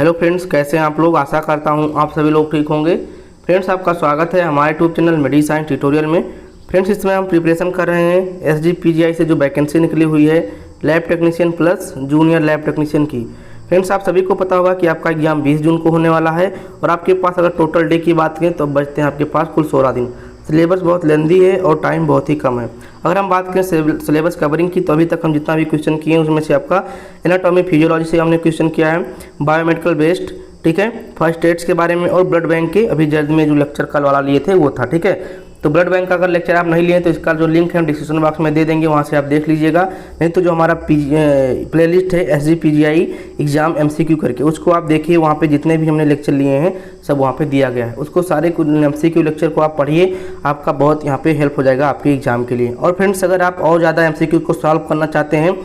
Hello friends, कैसे हैं आप लोग। आशा करता हूं आप सभी लोग ठीक होंगे। फ्रेंड्स, आपका स्वागत है हमारे यूट्यूब चैनल मेडी साइंस ट्यूटोरियल में। फ्रेंड्स, इसमें हम प्रिपरेशन कर रहे हैं SGPGI से जो वैकेंसी निकली हुई है lab technician plus junior lab technician की। फ्रेंड्स, आप सभी को पता होगा कि आपका एग्जाम 20 जून को होने वाला है और आपके पास अगर टोटल डे की बात करें तो बचते हैं आपके पास कुल 16 दिन। सिलेबस बहुत लेंदी है और टाइम बहुत ही कम है। अगर हम बात करें सिलेबस कवरिंग की तो अभी तक हम जितना भी क्वेश्चन किए हैं उसमें से आपका एनाटॉमी फिजियोलॉजी से हमने क्वेश्चन किया है, बायोमेडिकल बेस्ड, ठीक है, फर्स्ट एड्स के बारे में और ब्लड बैंक के अभी जल्द में जो लेक्चर कल वाला लिए थे वो था, ठीक है। तो ब्लड बैंक का अगर लेक्चर आप नहीं लिए तो इसका जो लिंक है हम डिस्क्रिप्शन बॉक्स में दे देंगे, वहाँ से आप देख लीजिएगा। नहीं तो जो हमारा प्लेलिस्ट है SGPGI एग्जाम MCQ करके उसको आप देखिए, वहाँ पे जितने भी हमने लेक्चर लिए हैं सब वहाँ पे दिया गया है। उसको सारे MCQ लेक्चर को आप पढ़िए, आपका बहुत यहाँ पे हेल्प हो जाएगा आपके एग्जाम के लिए। और फ्रेंड्स, अगर आप और ज़्यादा MCQ को सॉल्व करना चाहते हैं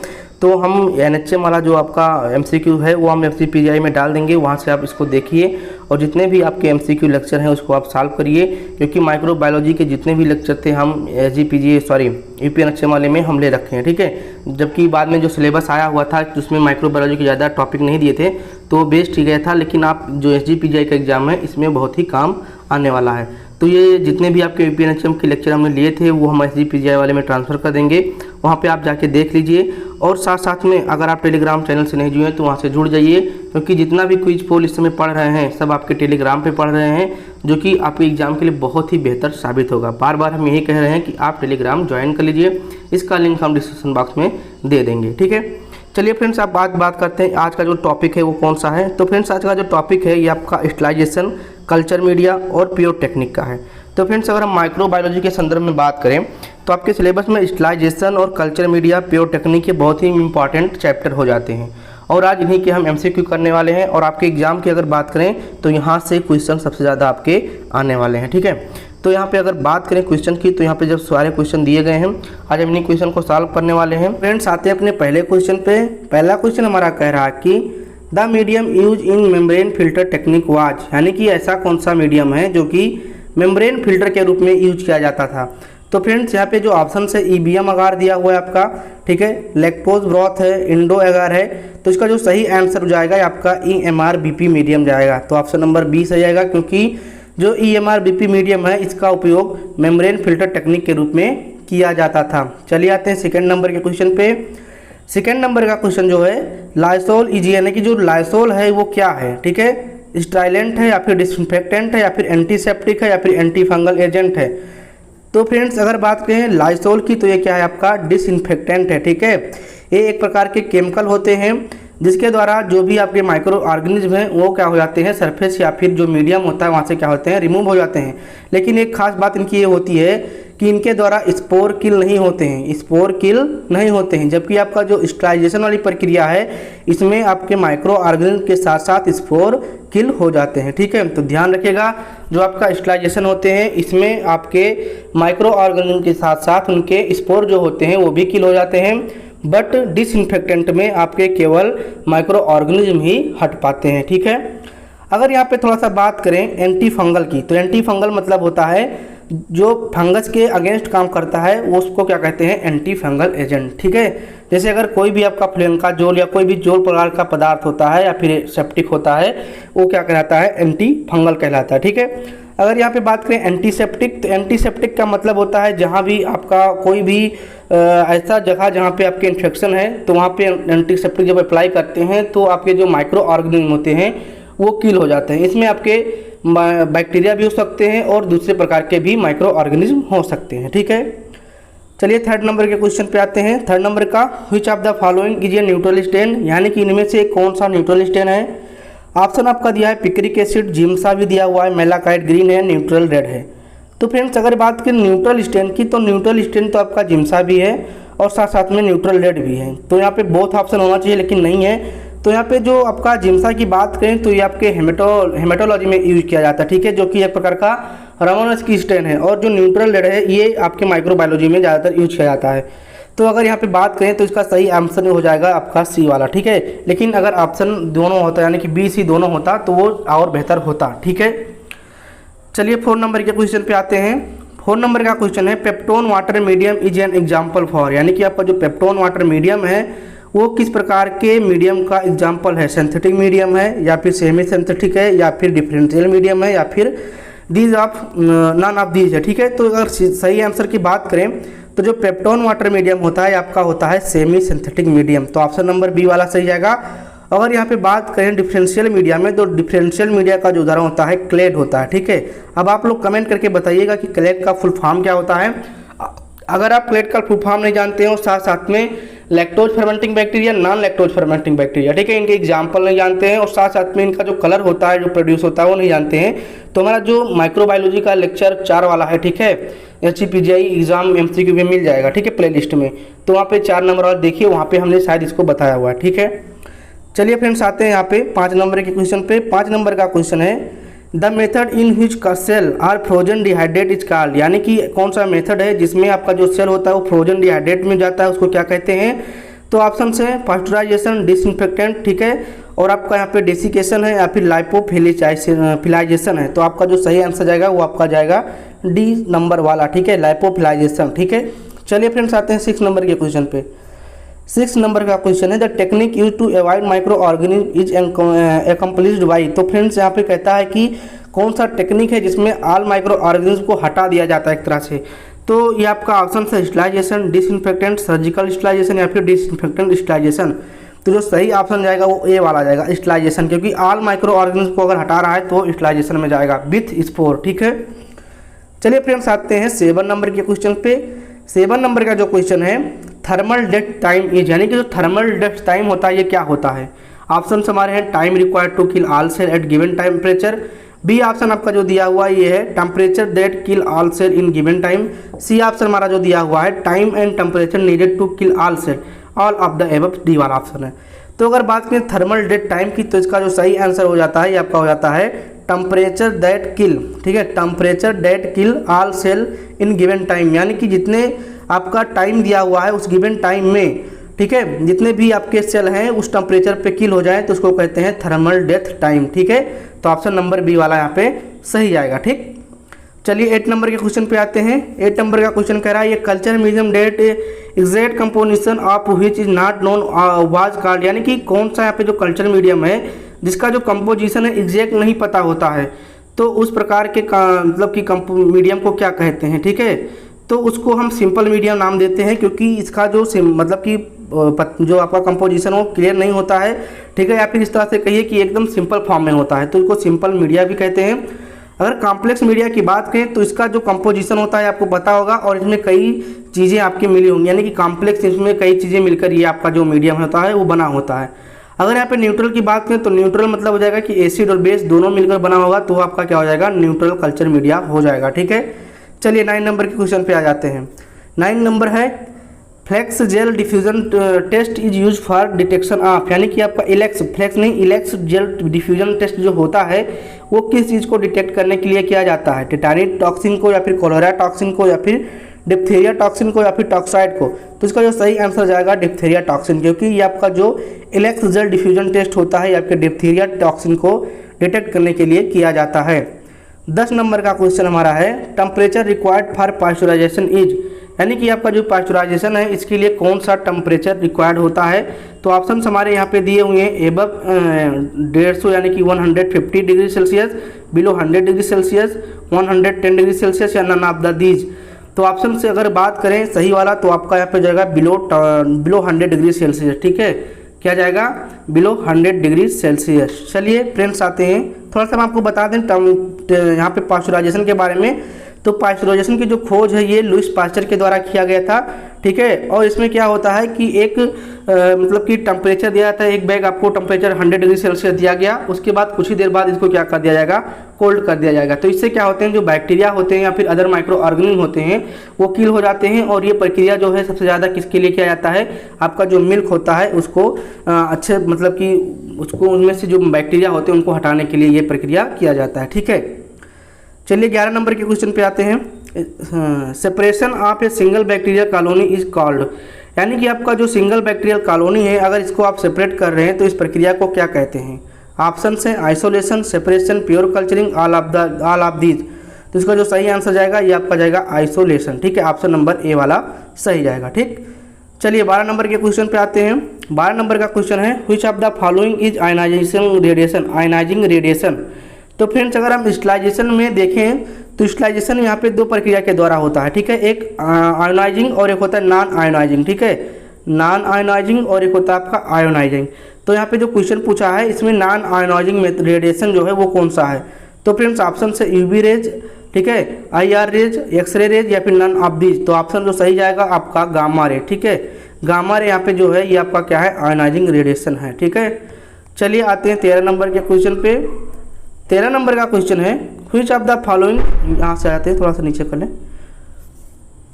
तो हम NHM वाला जो आपका MCQ है वो हम SGPGI में डाल देंगे, वहाँ से आप इसको देखिए और जितने भी आपके MCQ लेक्चर हैं उसको आप सॉल्व करिए। क्योंकि माइक्रोबायोलॉजी के जितने भी लेक्चर थे हम UPNHM वाले में हम ले रखे हैं, ठीक है। जबकि बाद में जो सिलेबस आया हुआ था उसमें माइक्रोबायोलॉजी के ज़्यादा टॉपिक नहीं दिए थे तो बेस्ट ही गया था, लेकिन आप जो SGPGI का एग्जाम है इसमें बहुत ही काम आने वाला है। तो ये जितने भी आपके UPNHM के लेक्चर हमने लिए थे वो हम SGPGI वाले में ट्रांसफ़र कर देंगे, वहाँ पे आप जाके देख लीजिए। और साथ साथ में अगर आप टेलीग्राम चैनल से नहीं जुड़े हैं तो वहाँ से जुड़ जाइए, क्योंकि जितना भी क्विज पोल इस समय पढ़ रहे हैं सब आपके टेलीग्राम पे पढ़ रहे हैं, जो कि आपके एग्जाम के लिए बहुत ही बेहतर साबित होगा। बार बार हम यही कह रहे हैं कि आप टेलीग्राम ज्वाइन कर लीजिए, इसका लिंक हम डिस्क्रिप्शन बॉक्स में दे देंगे, ठीक है। चलिए फ्रेंड्स, आप बात करते हैं आज का जो टॉपिक है वो कौन सा है। तो फ्रेंड्स, आज का जो टॉपिक है ये आपका स्टलाइजेशन, कल्चर मीडिया और प्योर टेक्निक का है। तो फ्रेंड्स, अगर हम माइक्रोबायोलॉजी के संदर्भ में बात करें तो आपके सिलेबस में स्टलाइजेशन और कल्चर मीडिया, प्योर टेक्निक के बहुत ही इंपॉर्टेंट चैप्टर हो जाते हैं और आज इन्हीं के हम MCQ करने वाले हैं। और आपके एग्जाम की अगर बात करें तो यहाँ से क्वेश्चन सबसे ज़्यादा आपके आने वाले हैं, ठीक है। तो यहाँ पे अगर बात करें क्वेश्चन की तो यहाँ पे जब सारे क्वेश्चन दिए गए हैं आज हम इन्हीं क्वेश्चन को सॉल्व करने वाले हैं। फ्रेंड्स, आते हैं अपने पहले क्वेश्चन पे। पहला क्वेश्चन हमारा कह रहा है कि the medium use in membrane filter technique was, यानी कि ऐसा कौन सा मीडियम है जो कि मेम्ब्रेन फिल्टर के रूप में यूज किया जाता था। तो फ्रेंड्स, यहाँ पे जो ऑप्शन है EBM अगार दिया हुआ है आपका, ठीक है, लैक्टोज ब्रॉथ है, इंडो अगार है। तो इसका जो सही आंसर हो जाएगा आपका EMR-BP मीडियम जाएगा। तो ऑप्शन नंबर 20 आ जाएगा, क्योंकि जो EMR-BP मीडियम है इसका उपयोग मेम्ब्रेन फिल्टर टेक्निक के रूप में किया जाता था। चलिए आते हैं सेकेंड नंबर के क्वेश्चन पे। सेकेंड नंबर का क्वेश्चन जो है लाइसोल इजी, यानी कि जो लाइसोल है वो क्या है, ठीक है, स्टाइलेंट है या फिर डिसइंफेक्टेंट है या फिर एंटीसेप्टिक है या फिर एंटी फंगल एजेंट है। तो फ्रेंड्स, अगर बात करें लाइसोल की तो ये क्या है आपका डिसइंफेक्टेंट है, ठीक है। ये एक प्रकार के केमिकल होते हैं जिसके द्वारा जो भी आपके माइक्रो ऑर्गेनिज्म हैं वो क्या हो जाते हैं, सरफेस या फिर जो मीडियम होता है वहाँ से क्या होते हैं, रिमूव हो जाते हैं। लेकिन एक खास बात इनकी ये होती है कि इनके द्वारा स्पोर किल नहीं होते हैं, स्पोर किल नहीं होते हैं। जबकि आपका जो स्टलाइजेशन वाली प्रक्रिया है इसमें आपके माइक्रो ऑर्गेनिज्म के साथ साथ स्पोर किल हो जाते हैं, ठीक है। तो ध्यान रखिएगा, जो आपका स्टलाइजेशन होते हैं इसमें आपके माइक्रो ऑर्गेनिज्म के साथ साथ उनके स्पोर जो होते हैं वो भी किल हो जाते हैं, बट डिसइंफेक्टेंट में आपके केवल माइक्रो ऑर्गेनिज्म ही हट पाते हैं, ठीक है। अगर यहाँ पे थोड़ा सा बात करें एंटी फंगल की, तो एंटी फंगल मतलब होता है जो फंगस के अगेंस्ट काम करता है वो उसको क्या कहते हैं, एंटी फंगल एजेंट, ठीक है। जैसे अगर कोई भी आपका फ्लेंका जोल या कोई भी जोल प्रकार का पदार्थ होता है या फिर सेप्टिक होता है वो क्या कहलाता है, एंटी फंगल कहलाता है, ठीक है। अगर यहाँ पे बात करें एंटीसेप्टिक, तो एंटीसेप्टिक का मतलब होता है जहाँ भी आपका कोई भी ऐसा जगह जहाँ पे आपके इन्फेक्शन है तो वहाँ पे एंटीसेप्टिक जब अप्लाई करते हैं तो आपके जो माइक्रो ऑर्गेनिज्म होते हैं वो किल हो जाते हैं। इसमें आपके बैक्टीरिया भी हो सकते हैं और दूसरे प्रकार के भी माइक्रो ऑर्गेनिज्म हो सकते हैं, ठीक है। चलिए थर्ड नंबर के क्वेश्चन पे आते हैं। थर्ड नंबर का which of the following is a neutral stain, यानी कि इनमें से कौन सा न्यूट्रल स्टेन है। ऑप्शन आपका दिया है पिक्रिक एसिड, जिम्सा भी दिया हुआ है, मेलाकाइट ग्रीन है, न्यूट्रल रेड है। तो फ्रेंड्स, अगर बात करें न्यूट्रल स्टेन की तो न्यूट्रल स्टेन तो आपका जिम्सा भी है और साथ साथ में न्यूट्रल रेड भी है। तो यहाँ पे बोथ ऑप्शन होना चाहिए लेकिन नहीं है। तो यहाँ पे जो आपका जिम्सा की बात करें तो ये आपके हेमेटोलॉजी में यूज किया जाता है, ठीक है, जो कि एक प्रकार का रामोनस की स्टेन है। और जो न्यूट्रल रेड है ये आपके माइक्रोबायोलॉजी में ज़्यादातर यूज किया जाता है। तो अगर यहाँ पे बात करें तो इसका सही आंसर हो जाएगा आपका C वाला, ठीक है। लेकिन अगर ऑप्शन दोनों होता यानी कि B, C दोनों होता तो वो और बेहतर होता, ठीक है। चलिए 4 नंबर के क्वेश्चन पे आते हैं। 4 नंबर का क्वेश्चन है peptone water medium is an example for, यानी कि आपका जो पेप्टोन वाटर मीडियम है वो किस प्रकार के मीडियम का एग्जाम्पल है, सिंथेटिक मीडियम है या फिर सेमी सिंथेटिक है या फिर डिफरेंशियल मीडियम है या फिर these of none of these है। ठीक है, तो अगर सही आंसर की बात करें तो जो पेप्टोन वाटर मीडियम होता है आपका होता है सेमी सिंथेटिक मीडियम, तो ऑप्शन नंबर बी वाला सही जाएगा। अगर यहाँ पे बात करें डिफरेंशियल मीडिया में, तो डिफरेंशियल मीडिया का जो उदाहरण होता है क्लेड होता है। ठीक है, अब आप लोग कमेंट करके बताइएगा कि क्लेड का फुल फॉर्म क्या होता है। अगर आप क्लेड का फुल फॉर्म नहीं जानते हो, साथ साथ में lactose fermenting bacteria, non lactose fermenting bacteria, ठीक है, इनके एग्जाम्पल नहीं जानते हैं और साथ साथ में इनका जो कलर होता है जो प्रोड्यूस होता है वो नहीं जानते हैं, तो हमारा जो माइक्रोबायोलॉजी का लेक्चर 4 वाला है, ठीक है, SGPGI एग्जाम MCQ में मिल जाएगा, ठीक है, प्ले लिस्ट में, तो वहाँ पे 4 नंबर और देखिए, वहाँ पे हमने शायद इसको बताया हुआ है। ठीक है, चलिए फ्रेंड्स आते हैं यहाँ पे 5 नंबर के क्वेश्चन पे। 5 नंबर का क्वेश्चन है द मेथड इन व्हिच का cell are frozen dehydrate is called, यानी कि कौन सा मेथड है जिसमें आपका जो सेल होता है वो फ्रोजन डिहाइड्रेट में जाता है, उसको क्या कहते हैं। तो ऑप्शन है पास्चुराइजेशन, डिसइंफेक्टेंट, ठीक है, और आपका यहाँ पे डेसिकेशन है या फिर लाइपोफिलाइजेशन है। तो आपका जो सही आंसर जाएगा वो आपका जाएगा डी नंबर वाला, ठीक है, लाइपोफिलाइजेशन। ठीक है, चलिए फ्रेंड्स आते हैं 6 नंबर के क्वेश्चन पे। 6 नंबर का क्वेश्चन है the technique use to avoid micro organism is accomplished by. तो फ्रेंड्स यहाँ पे कहता है कि कौन सा टेक्निक है जिसमें ऑल माइक्रो ऑर्गेनिज्म को हटा दिया जाता है एक तरह से। तो ये आपका ऑप्शन है स्टरलाइजेशन, डिसइंफेक्टेंट, सर्जिकल स्टरलाइजेशन या फिर डिसइंफेक्टेंट स्टरलाइजेशन। तो जो सही ऑप्शन जाएगा वो ए वाला जाएगा, स्टरलाइजेशन, क्योंकि ऑल माइक्रो ऑर्गेनिज्म को अगर हटा रहा है तो स्टरलाइजेशन में जाएगा विथ स्पोर। ठीक है, चलिए फ्रेंड्स आते हैं 7 नंबर के क्वेश्चन पे। 7 नंबर का जो क्वेश्चन है थर्मल डेथ टाइम इज, यानी कि जो थर्मल डेथ टाइम होता है ये क्या होता है। ऑप्शन हमारे हैं time required to kill all cell at given temperature, B option आपका जो दिया हुआ है ये है temperature that kill all cell in given time, C option हमारा जो दिया हुआ है time and temperature needed to kill all cell, all of the above, D वाला ऑप्शन है। तो अगर बात करें थर्मल डेथ टाइम की तो इसका जो सही आंसर हो जाता है ये आपका हो जाता है टेम्परेचर दैट किल, ठीक है, temperature that kill all cell in given time, यानी कि जितने आपका टाइम दिया हुआ है उस गिवन टाइम में, ठीक है, जितने भी आपके सेल हैं उस टेम्परेचर पे किल हो जाए तो उसको कहते हैं थर्मल डेथ टाइम। ठीक है, तो ऑप्शन नंबर बी वाला यहाँ पे सही आएगा। ठीक, चलिए 8 नंबर के क्वेश्चन पे आते हैं। 8 नंबर का क्वेश्चन कह रहा है ये culture medium that exact composition of which is not known was called, यानी कि कौन सा यहाँ पे जो कल्चर मीडियम है जिसका जो कंपोजिशन है एग्जैक्ट नहीं पता होता है, तो उस प्रकार के मतलब कि मीडियम को क्या कहते हैं। ठीक है, तो उसको हम सिंपल मीडियम नाम देते हैं, क्योंकि इसका जो मतलब कि जो आपका कंपोजिशन हो क्लियर नहीं होता है, ठीक है, या फिर इस तरह से कहिए कि एकदम सिंपल फॉर्म में होता है, तो इसको सिंपल मीडिया भी कहते हैं। अगर कॉम्प्लेक्स मीडिया की बात करें तो इसका जो कंपोजिशन होता है आपको पता होगा और इसमें कई चीज़ें आपकी मिली होंगी, यानी कि कॉम्प्लेक्स इसमें कई चीज़ें मिलकर ये आपका जो मीडियम होता है वो बना होता है। अगर यहाँ पे न्यूट्रल की बात करें तो न्यूट्रल मतलब हो जाएगा कि एसिड और बेस दोनों मिलकर बना होगा, तो आपका क्या हो जाएगा न्यूट्रल कल्चर मीडिया हो जाएगा। ठीक है, चलिए 9 नंबर के क्वेश्चन पे आ जाते हैं। 9 नंबर है flex gel diffusion test is use for detection of, यानी कि आपका इलेक्स जेल डिफ्यूजन टेस्ट जो होता है वो किस चीज़ को डिटेक्ट करने के लिए किया जाता है, टेटानिक टॉक्सिन को या फिर कोलेरा टॉक्सिन को या फिर डिप्थीरिया टॉक्सिन को या फिर टॉक्साइड को। तो इसका जो सही आंसर जाएगा डिप्थीरिया टॉक्सिन, क्योंकि ये आपका जो इलेक्स जेल डिफ्यूजन टेस्ट होता है आपके डिप्थीरिया टॉक्सिन को डिटेक्ट करने के लिए किया जाता है। 10 नंबर का क्वेश्चन हमारा है temperature required for pasteurisation is, यानी कि आपका जो पास्चुराइजेशन है इसके लिए कौन सा टेम्परेचर रिक्वायर्ड होता है। तो ऑप्शन हमारे यहाँ पे दिए हुए हैं एबव 150 यानी कि 150 degree Celsius, below 100 degree Celsius, 110 degree Celsius या नन ऑफ द दीज। तो ऑप्शन से अगर बात करें सही वाला तो आपका यहाँ पे जाएगा बिलो 100 डिग्री सेल्सियस। ठीक है, क्या जाएगा बिलो 100 डिग्री सेल्सियस। चलिए फ्रेंड्स आते हैं, थोड़ा सा हम आपको बता दें यहाँ पे पास्चुराइजेशन के बारे में। तो पास्चुराइजेशन की जो खोज है ये लुईस पास्चर के द्वारा किया गया था। ठीक है, और इसमें क्या होता है कि एक मतलब कि टेम्परेचर दिया जाता है, एक बैग आपको टेम्परेचर 100 डिग्री सेल्सियस दिया गया, उसके बाद कुछ ही देर बाद इसको क्या कर दिया जाएगा, कोल्ड कर दिया जाएगा। तो इससे क्या होते हैं जो बैक्टीरिया होते हैं या फिर अदर माइक्रो ऑर्गेनिज्म होते हैं वो किल हो जाते हैं। और ये प्रक्रिया जो है सबसे ज़्यादा किसके लिए किया जाता है, आपका जो मिल्क होता है उसको अच्छे मतलब कि उसको उनमें से जो बैक्टीरिया होते हैं उनको हटाने के लिए ये प्रक्रिया किया जाता है। ठीक है, चलिए 11 नंबर के क्वेश्चन पे आते हैं। Separation of a single bacterial colony is called, यानी कि आपका जो सिंगल बैक्टीरियल कॉलोनी है अगर इसको आप सेपरेट कर रहे हैं तो इस प्रक्रिया को क्या कहते हैं। ऑप्शन है isolation, separation, pure culturing, all of these. तो इसका जो सही आंसर जाएगा ये आपका जाएगा आइसोलेशन। ठीक है, ऑप्शन नंबर ए वाला सही जाएगा। ठीक, चलिए 12 नंबर के क्वेश्चन पे आते हैं। 12 नंबर का क्वेश्चन है which of the following is ionising radiation. तो फ्रेंड्स अगर हम स्टलाइजेशन में देखें तो स्टलाइजेशन यहाँ पे दो प्रक्रिया के द्वारा होता है, ठीक है। एक आयोनाइजिंग और एक होता है नॉन आयोनाइजिंग, ठीक है। नॉन आयोनाइजिंग और एक होता है आपका आयोनाइजिंग। तो यहाँ पे जो क्वेश्चन पूछा है इसमें नॉन आयोनाइजिंग रेडिएशन जो है वो कौन सा है। तो फ्रेंड्स ऑप्शन से यूवी रेज, ठीक है, IR रेज, एक्सरे रेज या फिर नन ऑफ दीज। तो ऑप्शन जो सही जाएगा आपका गामा रे, ठीक है। गामा रे यहाँ पे जो है ये आपका क्या है, आयोनाइजिंग रेडिएशन है, ठीक है। चलिए आते हैं 13 नंबर के क्वेश्चन पे। 13 नंबर का क्वेश्चन है व्हिच ऑफ द फॉलोइंग, यहाँ से आते हैं थोड़ा सा नीचे कर लें,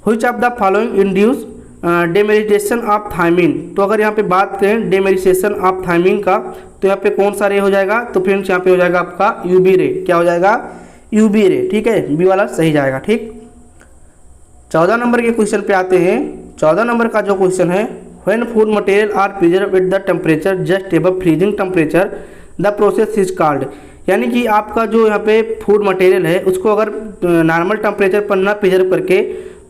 which of the following induce denaturation of thiamine. तो अगर यहाँ पे बात करें डेमेरिटेशन ऑफ थायमिन का तो यहाँ पे कौन सा रे हो जाएगा। तो फ्रेंड्स यहाँ पे हो जाएगा आपका यूबी रे। क्या हो जाएगा, यूबी रे, ठीक है। बी वाला सही जाएगा, ठीक। 14 नंबर के क्वेश्चन पे आते हैं। 14 नंबर का जो क्वेश्चन है when food material are preserve at the temperature just above freezing temperature the process is called. यानी कि आपका जो यहाँ पे फूड मटेरियल है उसको अगर नॉर्मल टेम्परेचर पर ना प्रिजर्व करके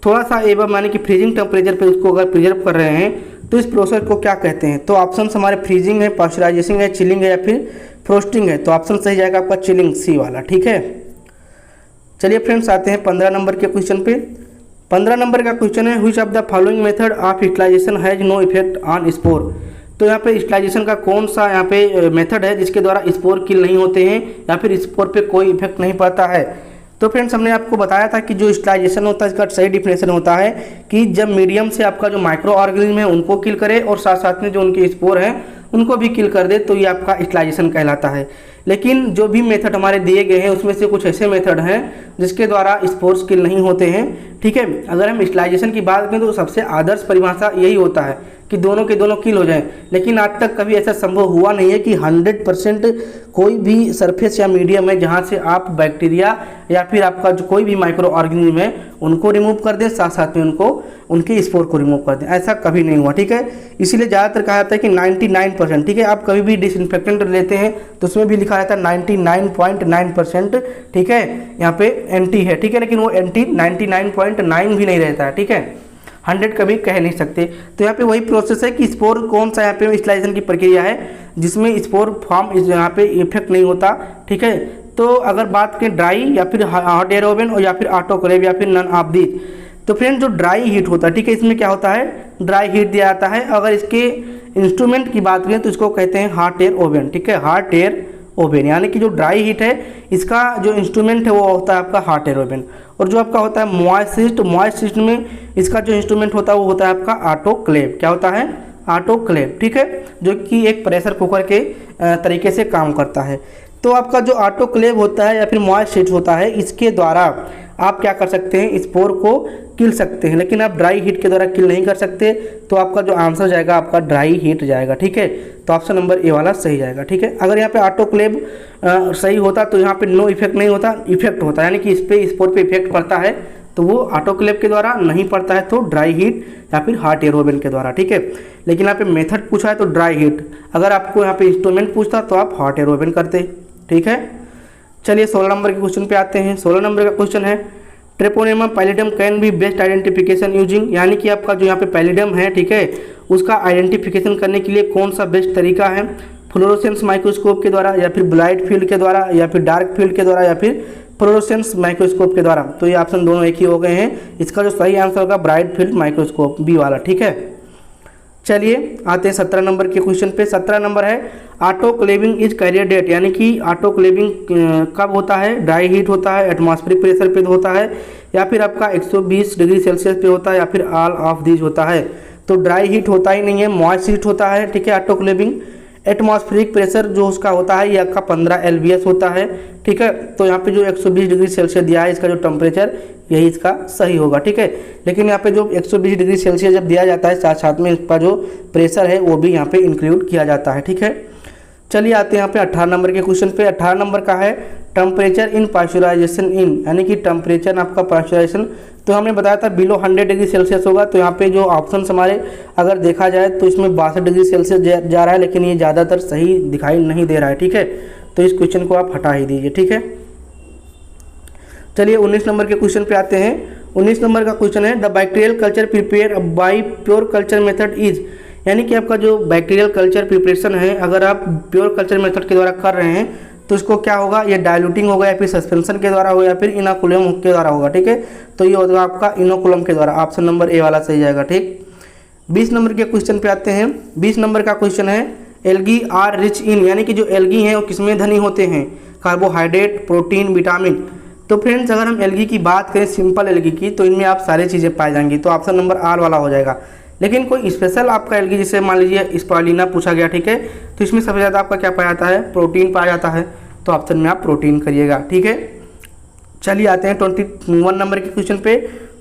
थोड़ा सा एबव यानी कि फ्रीजिंग टेम्परेचर पे उसको अगर प्रिजर्व कर रहे हैं तो इस प्रोसेस को क्या कहते हैं। तो ऑप्शन हमारे फ्रीजिंग है, पास्चराइजेशन है, चिलिंग है या फिर फ्रोस्टिंग है। तो ऑप्शन सही जाएगा आपका चिलिंग, सी वाला, ठीक है। चलिए फ्रेंड्स आते हैं 15 नंबर के क्वेश्चन पे। 15 नंबर का क्वेश्चन है which of the following method of utilization has no effect on spore. तो यहाँ पे यूटिलाइजेशन का कौन सा यहाँ पे मेथड है जिसके द्वारा स्पोर किल नहीं होते हैं या फिर स्पोर पे कोई इफेक्ट नहीं पड़ता है। तो फ्रेंड्स हमने आपको बताया था कि जो यूटिलाइजेशन होता है इसका सही डिफिनेशन होता है कि जब मीडियम से आपका जो माइक्रो ऑर्गेनिज्म है उनको किल करे और साथ साथ में जो उनके स्पोर हैं उनको भी किल कर दे, तो ये आपका यूटिलाइजेशन कहलाता है। लेकिन जो भी मेथड हमारे दिए गए हैं उसमें से कुछ ऐसे मेथड हैं जिसके द्वारा स्पोर्स किल नहीं होते हैं, ठीक है। अगर हम यूटिलाइजेशन की बात करें तो सबसे आदर्श परिभाषा यही होता है कि दोनों के दोनों किल हो जाएं। लेकिन आज तक कभी ऐसा संभव हुआ नहीं है कि 100% कोई भी सरफेस या मीडियम है जहां से आप बैक्टीरिया या फिर आपका जो कोई भी माइक्रो ऑर्गेनिज्म है उनको रिमूव कर दें, साथ साथ में उनको उनके स्पोर को रिमूव कर दें। ऐसा कभी नहीं हुआ, ठीक है। इसीलिए ज़्यादातर कहा जाता है कि 99%, ठीक है। आप कभी भी डिसइंफेक्टेंट लेते हैं तो उसमें भी लिखा रहता है 99.9%, ठीक है, यहाँ पे एंटी है, ठीक है। लेकिन वो एंटी 99.9 भी नहीं रहता है, ठीक है। 100 कभी कह नहीं सकते। तो यहाँ पे वही प्रोसेस है कि स्पोर कौन सा यहाँ पे यूटिलाइजेशन की प्रक्रिया है जिसमें स्पोर फॉर्म यहाँ पे इफेक्ट नहीं होता, ठीक है। तो अगर बात करें ड्राई या फिर हॉट एयर ओवन और या फिर ऑटोक्लेव या फिर नन ऑफ दीज। तो फ्रेंड जो ड्राई हीट होता है, ठीक है, इसमें क्या होता है, ड्राई हीट दिया जाता है। अगर इसके इंस्ट्रूमेंट की बात करें तो इसको कहते हैं हॉट एयर ओवन, ठीक है, हॉट एयर ओवन। यानी कि जो ड्राई हीट है इसका जो इंस्ट्रूमेंट है वो होता है आपका हॉट एयर ओवन। और जो आपका होता है मॉइस्ट सिस्टम में इसका जो इंस्ट्रूमेंट होता है वो होता है आपका ऑटोक्लेव। क्या होता है, ऑटोक्लेव, ठीक है, जो कि एक प्रेशर कुकर के तरीके से काम करता है। तो आपका जो ऑटोक्लेव होता है या फिर मॉइस्ट हीट होता है इसके द्वारा आप क्या कर सकते हैं, स्पोर को किल सकते हैं। लेकिन आप ड्राई हीट के द्वारा किल नहीं कर सकते। तो आपका जो आंसर जाएगा आपका ड्राई हीट जाएगा, ठीक है। तो ऑप्शन नंबर ए वाला सही जाएगा, ठीक है। अगर यहाँ पे ऑटोक्लेव सही होता तो यहाँ पे नो इफेक्ट नहीं होता, इफेक्ट होता, यानी कि इस पे स्पोर पे इफेक्ट पड़ता है तो वो ऑटोक्लेव के द्वारा नहीं पड़ता है, तो ड्राई हीट या फिर हॉट एयर ओवन के द्वारा, ठीक है। लेकिन यहाँ पे मेथड पूछा है तो ड्राई हीट, अगर आपको यहाँ पे इंस्ट्रूमेंट पूछता तो आप हॉट एयर ओवन करते, ठीक है। चलिए 16 नंबर के क्वेश्चन पे आते हैं। 16 नंबर का क्वेश्चन है Treponema pallidum can be best identification using. यानी कि आपका जो यहाँ पे पैलिडम है, ठीक है, उसका आइडेंटिफिकेशन करने के लिए कौन सा बेस्ट तरीका है, फ्लोरोसेंस माइक्रोस्कोप के द्वारा या फिर ब्राइट फील्ड के द्वारा या फिर डार्क फील्ड के द्वारा या फिर फ्लोरोसेंस माइक्रोस्कोप के द्वारा। तो ये ऑप्शन दोनों एक ही हो गए हैं। इसका जो सही आंसर होगा ब्राइट फील्ड माइक्रोस्कोप, बी वाला, ठीक है। चलिए आते हैं 17 नंबर के क्वेश्चन पे। 17 नंबर है ऑटोक्लेविंग इज कैरियर डेट। यानी कि ऑटोक्लेविंग कब होता है, ड्राई हीट होता है, एटमॉस्फेरिक प्रेशर पे होता है या फिर आपका 120 डिग्री सेल्सियस पे होता है या फिर ऑल ऑफ दीज होता है। तो ड्राई हीट होता ही नहीं है, मॉइस्ट हीट होता है, ठीक है, ऑटोक्लेविंग। एटमॉस्फेरिक प्रेशर जो उसका होता है ये आपका 15 LBS होता है, ठीक है। तो यहाँ पे जो 120 डिग्री सेल्सियस दिया है इसका जो टेम्परेचर यही इसका सही होगा, ठीक है। लेकिन यहाँ पे जो 120 डिग्री सेल्सियस जब दिया जाता है साथ साथ में इसका जो प्रेशर है वो भी यहाँ पे इंक्लूड किया जाता है, ठीक है। चलिए आते हैं यहाँ पे 18 नंबर के क्वेश्चन पे। 18 नंबर का है टेम्परेचर इन पास्चराइजेशन इन, यानी कि टेम्परेचर आपका पास्चराइजेशन। तो हमने बताया था बिलो 100 डिग्री सेल्सियस होगा। तो यहाँ पे जो ऑप्शन हमारे अगर देखा जाए तो इसमें 62 डिग्री सेल्सियस जा रहा है, लेकिन ये ज़्यादातर सही दिखाई नहीं दे रहा है, ठीक है। तो इस क्वेश्चन को आप हटा ही दीजिए, ठीक है। चलिए 19 नंबर के क्वेश्चन पे आते हैं। 19 नंबर का क्वेश्चन है the bacterial culture prepare by pure culture method is. यानी कि आपका जो बैक्टीरियल कल्चर प्रिपरेशन है, अगर आप प्योर कल्चर मेथड के द्वारा कर रहे हैं तो इसको क्या होगा, ये डाइल्यूटिंग होगा या फिर सस्पेंशन के द्वारा होगा या फिर इनोकुलम के द्वारा होगा। ठीक है, तो ये होगा आपका इनोकुलम के द्वारा। ऑप्शन नंबर ए वाला सही जाएगा। ठीक, 20 नंबर के क्वेश्चन पे आते हैं। 20 नंबर का क्वेश्चन है एल्गी आर रिच इन, यानी कि जो एल्गी हैं वो किसमें धनी होते हैं, कार्बोहाइड्रेट, प्रोटीन, विटामिन। तो फ्रेंड्स अगर हम एल्गी की बात करें, सिंपल एल्गी की, तो इनमें आप सारी चीज़ें पाई जाएंगी, तो ऑप्शन नंबर आर वाला हो जाएगा। लेकिन कोई स्पेशल आपका एल्गी, जैसे मान लीजिए स्पाइरुलिना पूछा गया, ठीक है, तो इसमें सबसे ज़्यादा आपका क्या पाया जाता है, प्रोटीन पाया जाता है, तो ऑप्शन में आप प्रोटीन करिएगा। ठीक है, चलिए आते हैं 21 नंबर के क्वेश्चन पे।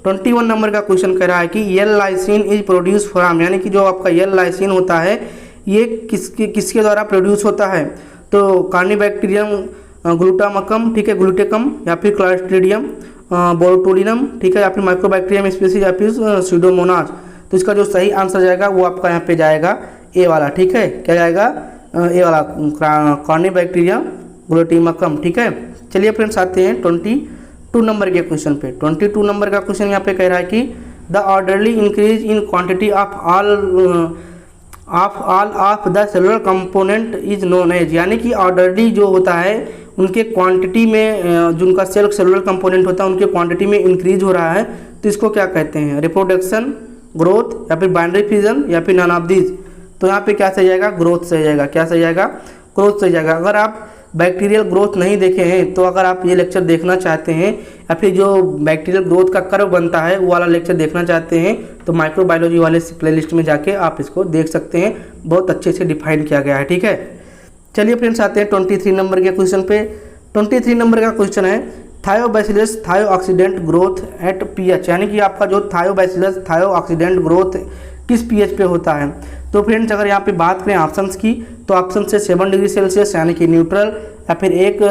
21 नंबर का क्वेश्चन कह रहा है कि यल लाइसिन इज प्रोड्यूस फ्रॉम, यानी कि जो आपका यल लाइसिन होता है ये किसके द्वारा प्रोड्यूस होता है, तो कार्निबैक्टीरियम ग्लूटामकम, ठीक है, ग्लूटेकम, या फिर क्लॉस्ट्रीडियम बोटुलिनम, ठीक है, या फिर माइक्रोबैक्टीरियम स्पीसीज, या फिर स्यूडोमोनास। तो इसका जो सही आंसर जाएगा वो आपका यहाँ पे जाएगा ए वाला। ठीक है, क्या जाएगा, ए वाला, कार्निबैक्टीरियम ग्लूटामकम। ठीक है, चलिए फ्रेंड्स आते हैं 22 नंबर के क्वेश्चन पे। 22 नंबर का क्वेश्चन यहाँ पे कह रहा है कि the orderly increase in quantity of all of the cellular component is known as, यानी कि ऑर्डरली जो होता है उनके क्वांटिटी में, जो उनका सेलुलर कंपोनेंट होता है उनके क्वांटिटी में इंक्रीज हो रहा है, तो इसको क्या कहते हैं, रिप्रोडक्शन, ग्रोथ, या फिर बाइनरी फ्यूजन, या फिर नन ऑफ दीज। तो यहाँ पे क्या सही जाएगा, ग्रोथ सही जाएगा। क्या सही जाएगा, ग्रोथ सही जाएगा। अगर आप बैक्टीरियल ग्रोथ नहीं देखे हैं तो अगर आप ये लेक्चर देखना चाहते हैं या फिर जो बैक्टीरियल ग्रोथ का कर्व बनता है वो वाला लेक्चर देखना चाहते हैं तो माइक्रोबायोलॉजी वाले प्लेलिस्ट में जाके आप इसको देख सकते हैं, बहुत अच्छे से डिफाइन किया गया है। ठीक है, चलिए फ्रेंड्स आते हैं 23 नंबर के क्वेश्चन पे। 23 नंबर का क्वेश्चन है थायोबैसिलस थायोऑक्सीडेंट ग्रोथ एट पीएच, यानी कि आपका जो थायोबैसिलस थायोऑक्सीडेंट ग्रोथ किस पीएच पे होता है। तो फ्रेंड्स अगर यहाँ पे बात करें ऑप्शंस की, तो ऑप्शन से 7 डिग्री सेल्सियस यानी कि न्यूट्रल, या फिर एक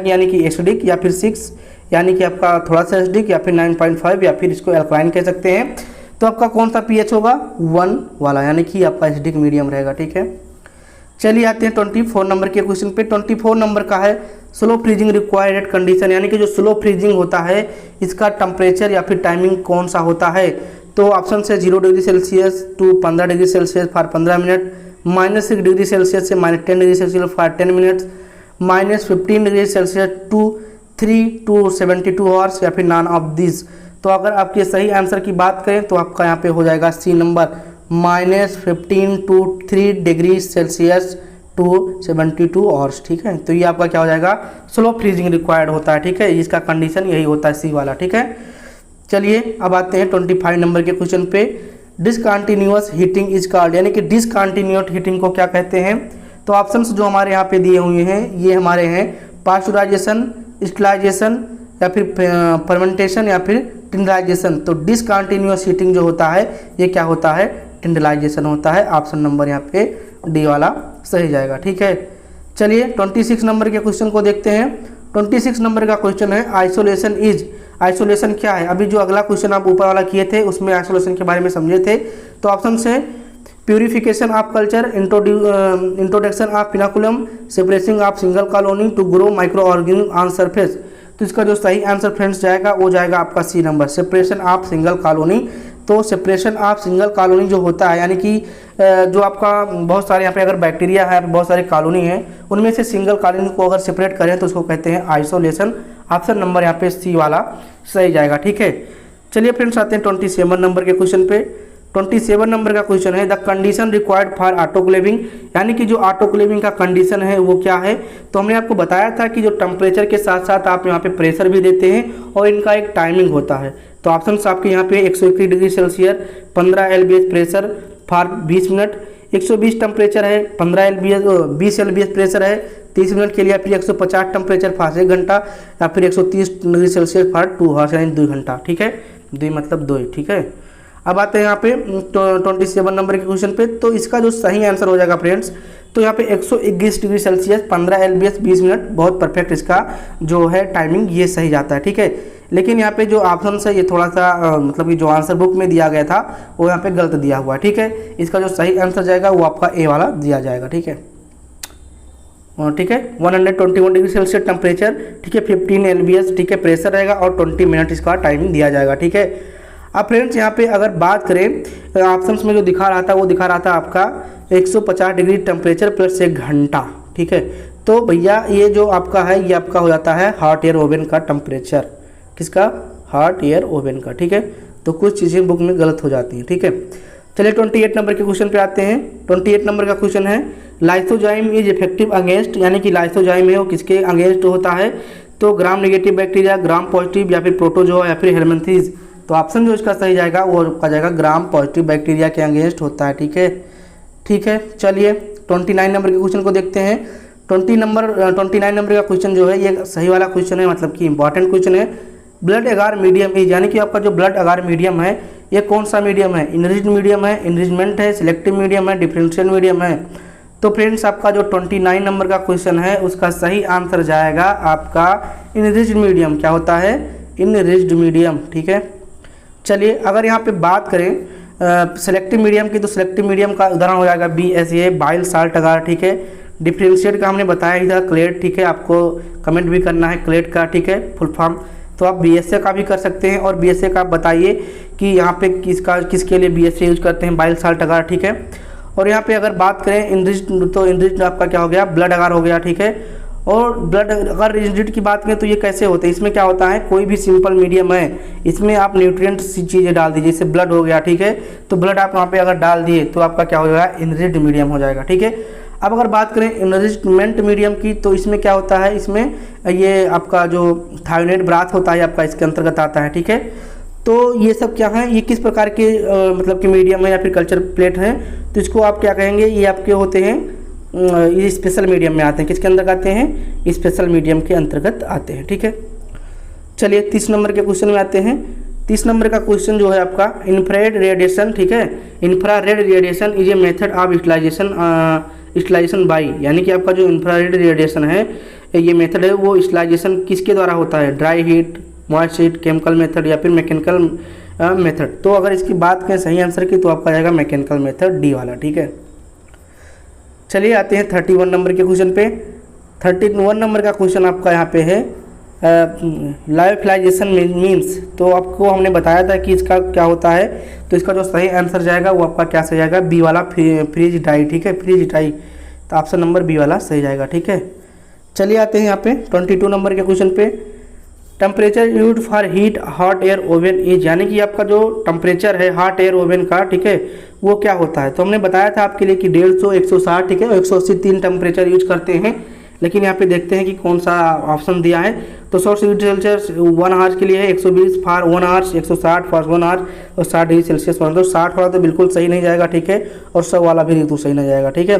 यानी कि एसिडिक, या फिर 6 यानी कि आपका थोड़ा सा एसिडिक, या फिर 9.5 या फिर इसको एल्कलाइन कह सकते हैं। तो आपका कौन सा पीएच होगा, 1 वाला, यानी कि आपका एसिडिक मीडियम रहेगा। ठीक है, चलिए आते हैं 24 नंबर के क्वेश्चन पे। 24 नंबर का है slow freezing required at condition, यानी कि जो स्लो फ्रीजिंग होता है इसका टेम्परेचर या फिर टाइमिंग कौन सा होता है। तो ऑप्शन से 0 degree Celsius to 15 degree Celsius for 15 minute, -6 degree Celsius से -10 degree Celsius for 10 minutes, -15 degree Celsius to 3 to 72 hours, या फिर नॉन ऑफ दिस। तो अगर आपके सही आंसर की बात करें तो आपका यहाँ पे हो जाएगा C number, -15 to 3 degree Celsius to 72 hours. ठीक है, तो ये आपका क्या हो जाएगा, स्लो फ्रीजिंग रिक्वायर्ड होता है। ठीक है, इसका कंडीशन यही होता है, सी वाला। ठीक है, चलिए अब आते हैं 25 नंबर के क्वेश्चन पे। डिसकंटिन्यूअस हीटिंग इज कॉल्ड, यानी कि डिसकंटिन्यूअस हीटिंग को क्या कहते हैं। तो ऑप्शंस जो हमारे यहाँ पे दिए हुए हैं ये हमारे हैं पास्चुराइजेशन, स्टरलाइजेशन, या फिर फर्मेंटेशन, या फिर टिंडलाइजेशन। तो डिसकंटिन्यूअस हीटिंग जो होता है ये क्या होता है, टिंडलाइजेशन होता है। ऑप्शन नंबर यहाँ पे डी वाला सही जाएगा। ठीक है, चलिए 26 नंबर के क्वेश्चन को देखते हैं। 26 नंबर का क्वेश्चन है आइसोलेशन इज, आइसोलेशन क्या है। अभी जो अगला क्वेश्चन आप ऊपर वाला किए थे उसमें आइसोलेशन के बारे में समझे थे। तो ऑप्शन से purification of culture, introduction of inoculum, separation of single colony to grow microorganism on surface. तो इसका जो सही आंसर फ्रेंड्स जाएगा वो जाएगा आपका C number, separation of single colony. तो सेपरेशन ऑफ सिंगल कॉलोनी जो होता है, यानी कि जो आपका बहुत सारे यहाँ पे अगर बैक्टीरिया है, बहुत सारे कॉलोनी है, उनमें से सिंगल कॉलोनी को अगर सेपरेट करें तो उसको कहते हैं आइसोलेशन। ऑप्शन नंबर यहाँ पे सी वाला सही जाएगा। ठीक है, चलिए फ्रेंड्स आते हैं 27 नंबर के क्वेश्चन पे। 27 नंबर का क्वेश्चन है the condition required for autoclaving, यानी कि जो ऑटोक्लेविंग का कंडीशन है वो क्या है। तो हमने आपको बताया था कि जो टेम्परेचर के साथ साथ आप यहाँ पे प्रेशर भी देते हैं और इनका एक टाइमिंग होता है। तो ऑप्शन आपके यहाँ पे 121 degree Celsius 15 LBS pressure for 20 minute, 120 temperature है 15 LBS 20 LBS प्रेशर है 30 मिनट के लिए, फिर 150 टेम्परेचर फॉर 1 घंटा, या फिर 130 डिग्री सेल्सियस फॉर 2 आवर्स, यानी 2 घंटा। ठीक है, 2 मतलब 2। ठीक है, अब आते हैं यहाँ पे 27 नंबर के क्वेश्चन पे। तो इसका जो सही आंसर हो जाएगा फ्रेंड्स, तो यहाँ पे 121 डिग्री सेल्सियस 15 LBS 20 मिनट, बहुत परफेक्ट इसका जो है टाइमिंग ये सही जाता है। ठीक है, लेकिन यहाँ पे जो ऑप्शन है ये थोड़ा सा मतलब कि जो आंसर बुक में दिया गया था वो यहाँ पे गलत दिया हुआ है। ठीक है, इसका जो सही आंसर जाएगा वो आपका ए वाला दिया जाएगा। ठीक है, ठीक है, 121 डिग्री सेल्सियस टेम्परेचर, ठीक है, 15 LBS, ठीक है, प्रेशर रहेगा और 20 मिनट इसका टाइमिंग दिया जाएगा। ठीक है, अब फ्रेंड्स यहाँ पे अगर बात करें ऑप्शंस में जो दिखा रहा था वो दिखा रहा था आपका 150 डिग्री टेम्परेचर प्लस 1 घंटा, ठीक है। तो भैया ये जो आपका है ये आपका हो जाता है हॉट एयर ओवन का टेम्परेचर, किसका, हॉट एयर ओवन का, ठीक है। तो कुछ चीज़ें बुक में गलत हो जाती हैं, ठीक है। चलिए 28 नंबर के क्वेश्चन पे आते हैं। 28 नंबर का क्वेश्चन है लाइसोजाइम इज इफेक्टिव अगेंस्ट, यानी कि लाइसोजाइम है वो किसके अगेंस्ट होता है, तो gram negative bacteria, gram positive, या फिर प्रोटोजोआ, या फिर हेलमिंथेस। तो ऑप्शन जो इसका सही जाएगा वो आ जाएगा ग्राम पॉजिटिव बैक्टीरिया के अगेंस्ट होता है, ठीक है, ठीक है। चलिए 29 नंबर के क्वेश्चन को देखते हैं। 29 नंबर का क्वेश्चन जो है ये सही वाला क्वेश्चन है, मतलब कि इंपॉर्टेंट क्वेश्चन है। ब्लड अगार मीडियम इज, यानी कि आपका जो ब्लड अगार मीडियम है ये कौन सा मीडियम है, इनरिच्ड मीडियम है, इनरिचमेंट है, सिलेक्टिव मीडियम है, डिफरेंशियल मीडियम है। तो फ्रेंड्स आपका जो 29 नंबर का क्वेश्चन है उसका सही आंसर जाएगा आपका इनरिच्ड मीडियम। क्या होता है, इनरिच्ड मीडियम, ठीक है। चलिए अगर यहाँ पे बात करें सेलेक्टिव मीडियम की, तो सेलेक्टिव मीडियम का उदाहरण हो जाएगा BSA, बाइल साल्ट अगार, ठीक है। डिफरेंशिएट का हमने बताया ही था क्लेट, ठीक है, आपको कमेंट भी करना है क्लेट का, ठीक है, फुल फॉर्म। तो आप BSA का भी कर सकते हैं, और BSA का आप बताइए कि यहाँ पे किसके लिए BSA यूज करते हैं, बाइल साल्ट अगार, ठीक है। और यहाँ पे अगर बात करें इनरिच्ड, तो इनरिच्ड आपका क्या हो गया, ब्लड अगार हो गया, ठीक है। और ब्लड अगर इनरिच्ड की बात करें तो ये कैसे होते हैं, इसमें क्या होता है, कोई भी सिंपल मीडियम है इसमें आप न्यूट्रिएंट चीज़ें डाल दीजिए, जैसे ब्लड हो गया, ठीक है। तो ब्लड आप वहाँ पे अगर डाल दिए तो आपका क्या हो जाएगा, इनरिच्ड मीडियम हो जाएगा, ठीक है। अब अगर बात करें इनरिचमेंट मीडियम की, तो इसमें क्या होता है, इसमें ये आपका जो थायोनाइड ब्राथ होता है आपका इसके अंतर्गत आता है, ठीक है। तो ये सब क्या है, ये किस प्रकार के मतलब कि मीडियम है या फिर कल्चर प्लेट है, तो इसको आप क्या कहेंगे, ये आपके होते हैं, ये स्पेशल मीडियम में आते हैं, किसके अंतर्गत आते हैं, स्पेशल मीडियम के अंतर्गत आते हैं, ठीक है। चलिए 30 नंबर के क्वेश्चन में आते हैं। 30 नंबर का क्वेश्चन जो है आपका इंफ्रारेड रेडिएशन, ठीक है। Infrared radiation is a method of स्टलाइजेशन by, यानी कि आपका जो इंफ्रारेड रेडिएशन है ये मेथड है वो स्टलाइजेशन किसके द्वारा होता है, dry heat, moist heat, chemical method, या फिर मैकेनिकल मेथड। तो अगर इसकी बात करें सही आंसर की तो आपका जाएगा मैकेनिकल मेथड, डी वाला, ठीक है। चलिए आते हैं 31 नंबर के क्वेश्चन पे। 31 नंबर का क्वेश्चन आपका यहाँ पे है लायोफिलाइजेशन मीन्स, तो आपको हमने बताया था कि इसका क्या होता है, तो इसका जो सही आंसर जाएगा वो आपका क्या सही जाएगा, बी वाला, फ्रीज डाई, ठीक है, फ्रीज डाई। तो ऑप्शन नंबर बी वाला सही जाएगा, ठीक है। चलिए आते हैं यहाँ पे 22 नंबर के क्वेश्चन पे। Temperature used for heat hot air oven is, यानी कि आपका जो टेम्परेचर है हॉट एयर ओवन का, ठीक है, वो क्या होता है। तो हमने बताया था आपके लिए कि 150, 160, ठीक है, 180 3 टेम्परेचर यूज करते हैं। लेकिन यहाँ पे देखते हैं कि कौन सा ऑप्शन दिया है। तो 100 डिग्री सेल्सियस 1 आवर्स के लिए है, 120 फॉर 1 आवर्स, 160 फॉर 1 आवर, और 60 डिग्री सेल्सियस फॉर, तो 60 वाला तो बिल्कुल सही नहीं जाएगा, ठीक है, और 100 वाला भी तो सही नहीं जाएगा, ठीक है।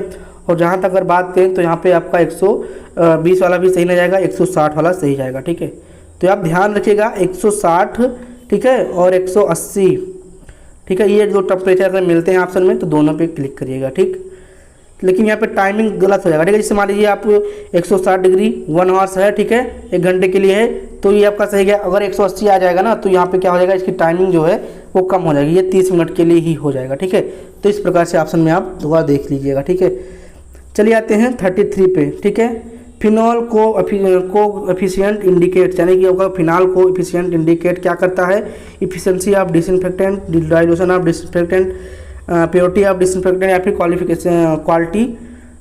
और जहाँ तक अगर बात करें तो यहाँ पे आपका 120 वाला भी सही नहीं जाएगा, 160 वाला सही जाएगा, ठीक है। तो आप ध्यान रखिएगा 160, ठीक है, और 180, ठीक है, ये जो टेम्परेचर अगर मिलते हैं ऑप्शन में तो दोनों पे क्लिक करिएगा, ठीक। लेकिन यहाँ पे टाइमिंग गलत हो जाएगा, ठीक है। जैसे मान लीजिए आप 160 डिग्री 1 आवर्स है, ठीक है, 1 घंटे के लिए है, तो ये आपका सही गया। अगर 180 आ जाएगा ना तो यहाँ पे क्या हो जाएगा, इसकी टाइमिंग जो है वो कम हो जाएगी, ये 30 मिनट के लिए ही हो जाएगा, ठीक है। तो इस प्रकार से ऑप्शन में आप दोबारा देख लीजिएगा, ठीक है। चलिए आते हैं 33 पे, ठीक है। फिनॉल को एफिशिएंट इंडिकेट, यानी कि आपका फिनॉल को एफिशिएंट इंडिकेट क्या करता है, efficiency of disinfectant, dilution of disinfectant, purity of disinfectant, या फिर क्वालिटी,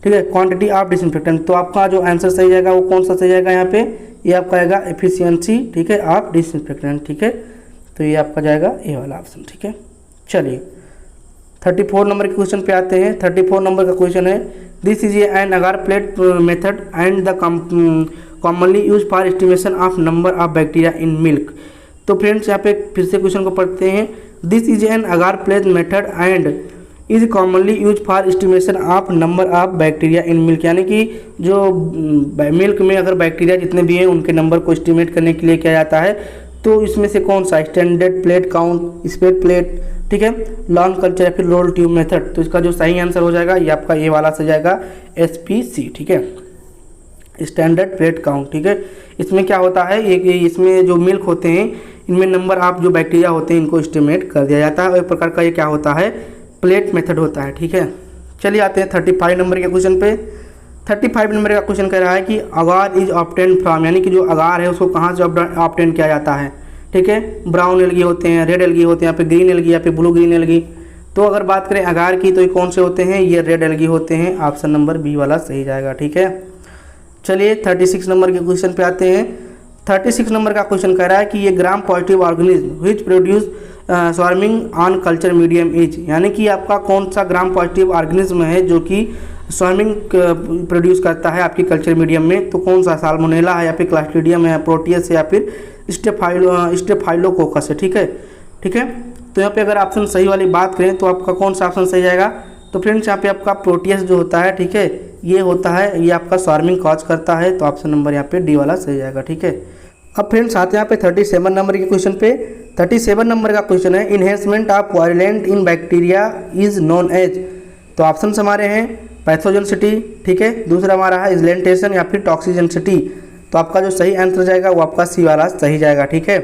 ठीक है, क्वांटिटी ऑफ डिसइंफेक्टेंट। तो आपका जो आंसर सही जाएगा वो कौन सा सही जाएगा यहाँ पे, ये आपका आएगा एफिशिएंसी, ठीक है, ऑफ डिसइंफेक्टेंट, ठीक है। तो ये आपका जाएगा ए वाला ऑप्शन, ठीक है। चलिए 34 नंबर के क्वेश्चन पे आते हैं। 34 नंबर का क्वेश्चन है this is an agar plate method and the commonly use for estimation of number of bacteria in milk. तो फ्रेंड्स यहाँ पे फिर से क्वेश्चन को पढ़ते हैं। This is an agar plate method and is commonly use for estimation of number of bacteria in milk, यानी कि जो मिल्क में अगर बैक्टीरिया जितने भी हैं उनके नंबर को एस्टिमेट करने के लिए किया जाता है। तो इसमें से कौन सा, standard plate count, spread plate, ठीक है, लॉन्ग कल्चर, या फिर रोल ट्यूब मेथड। तो इसका जो सही आंसर हो जाएगा ये आपका ये वाला से जाएगा SPC, ठीक है, स्टैंडर्ड प्लेट काउंट, ठीक है। इसमें क्या होता है, इसमें जो मिल्क होते हैं इनमें नंबर ऑफ जो बैक्टीरिया होते हैं इनको एस्टिमेट कर दिया जाता है, और एक प्रकार का ये क्या होता है, प्लेट मेथड होता है, ठीक है। चलिए आते हैं 35 नंबर के क्वेश्चन पे। 35 नंबर का क्वेश्चन कह रहा है कि अगार इज ऑब्टेन फ्रॉम, यानी कि जो अगार है उसको कहाँ से ऑब्टेन किया जाता है, ठीक है, ब्राउन एल्गी होते हैं, रेड एल्गी होते हैं, यहाँ पे ग्रीन एल्गी, यहाँ पे ब्लू ग्रीन एल्गी। तो अगर बात करें अगार की तो ये कौन से होते हैं, ये रेड एल्गी होते हैं। ऑप्शन नंबर बी वाला सही जाएगा। ठीक है, चलिए 36 नंबर के क्वेश्चन पे आते हैं। 36 नंबर का क्वेश्चन कह रहा है कि ये gram positive organism which produce swarming on culture medium is, यानी कि आपका कौन सा ग्राम पॉजिटिव ऑर्गेनिज्म है जो कि स्वार्मिंग प्रोड्यूस करता है आपकी कल्चर मीडियम में। तो कौन सा, साल्मोनेला है या फिर क्लास्ट्रीडियम है, प्रोटियस है या फिर स्टेफाइलोकोकस है। ठीक है, ठीक है। तो यहाँ पे अगर ऑप्शन सही वाली बात करें तो आपका कौन सा ऑप्शन सही जाएगा, तो फ्रेंड्स यहाँ पे आपका प्रोटियस जो होता है, ठीक है, ये होता है, ये आपका स्वार्मिंग कॉज करता है। तो ऑप्शन नंबर यहाँ पे डी वाला सही जाएगा। ठीक है, अब फ्रेंड्स आते हैं यहाँ पे 37 नंबर के क्वेश्चन पे। 37 नंबर का क्वेश्चन है enhancement of violent in bacteria is known as. तो ऑप्शन हमारे हैं पैथोजेनिसिटी, ठीक है, दूसरा हमारा है इजलेंटेशन या फिर टॉक्सिजेनिसिटी। तो आपका जो सही आंसर जाएगा वो आपका सी वाला सही जाएगा। ठीक है,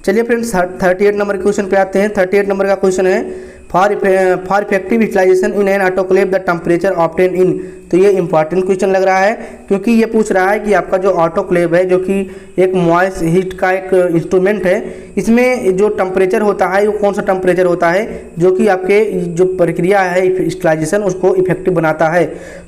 चलिए फ्रेंड्स 38 नंबर के क्वेश्चन पे आते हैं। 38 नंबर का क्वेश्चन है for effective utilization in an autoclave the temperature obtain in. तो ये इंपॉर्टेंट क्वेश्चन लग रहा है क्योंकि ये पूछ रहा है कि आपका जो ऑटोक्लेव है, जो कि एक मॉइस्ट हीट का एक इंस्ट्रूमेंट है, इसमें जो टेम्परेचर होता है वो कौन सा टेम्परेचर होता है जो कि आपके जो प्रक्रिया है यूटिलाइजेशन उसको इफेक्टिव बनाता है।